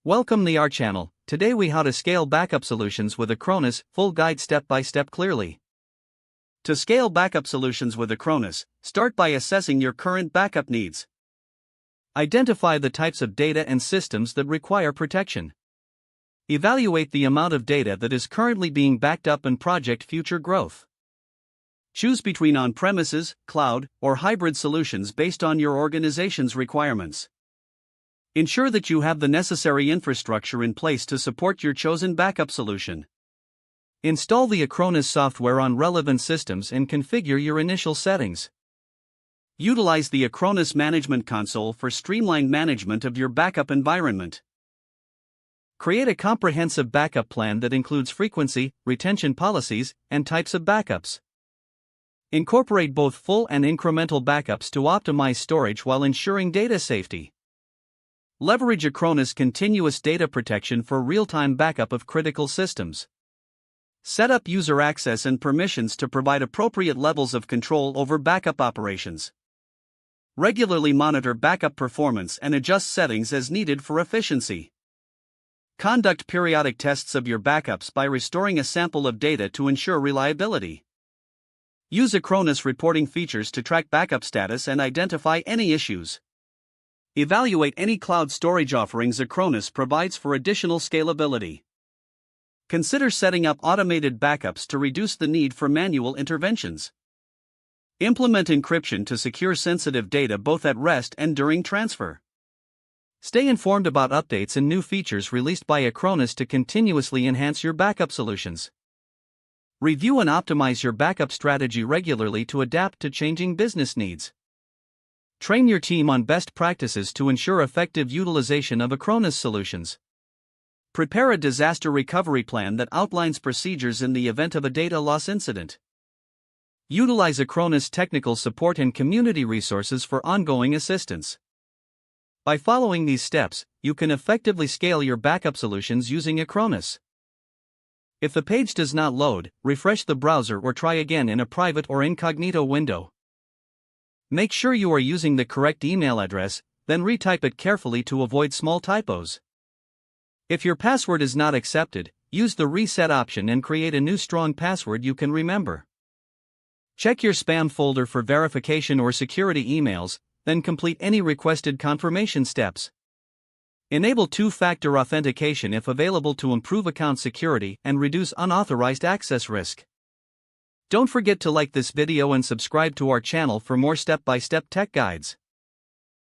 Welcome to our channel. Today we how to scale backup solutions with Acronis, full guide step by step clearly. To scale backup solutions with Acronis, start by assessing your current backup needs. Identify the types of data and systems that require protection. Evaluate the amount of data that is currently being backed up and project future growth. Choose between on-premises, cloud, or hybrid solutions based on your organization's requirements. Ensure that you have the necessary infrastructure in place to support your chosen backup solution. Install the Acronis software on relevant systems and configure your initial settings. Utilize the Acronis Management Console for streamlined management of your backup environment. Create a comprehensive backup plan that includes frequency, retention policies, and types of backups. Incorporate both full and incremental backups to optimize storage while ensuring data safety. Leverage Acronis continuous data protection for real-time backup of critical systems. Set up user access and permissions to provide appropriate levels of control over backup operations. Regularly monitor backup performance and adjust settings as needed for efficiency. Conduct periodic tests of your backups by restoring a sample of data to ensure reliability. Use Acronis reporting features to track backup status and identify any issues. Evaluate any cloud storage offerings Acronis provides for additional scalability. Consider setting up automated backups to reduce the need for manual interventions. Implement encryption to secure sensitive data both at rest and during transfer. Stay informed about updates and new features released by Acronis to continuously enhance your backup solutions. Review and optimize your backup strategy regularly to adapt to changing business needs. Train your team on best practices to ensure effective utilization of Acronis solutions. Prepare a disaster recovery plan that outlines procedures in the event of a data loss incident. Utilize Acronis technical support and community resources for ongoing assistance. By following these steps, you can effectively scale your backup solutions using Acronis. If the page does not load, refresh the browser or try again in a private or incognito window. Make sure you are using the correct email address, then retype it carefully to avoid small typos. If your password is not accepted, use the reset option and create a new strong password you can remember. Check your spam folder for verification or security emails, then complete any requested confirmation steps. Enable two-factor authentication if available to improve account security and reduce unauthorized access risk. Don't forget to like this video and subscribe to our channel for more step-by-step tech guides.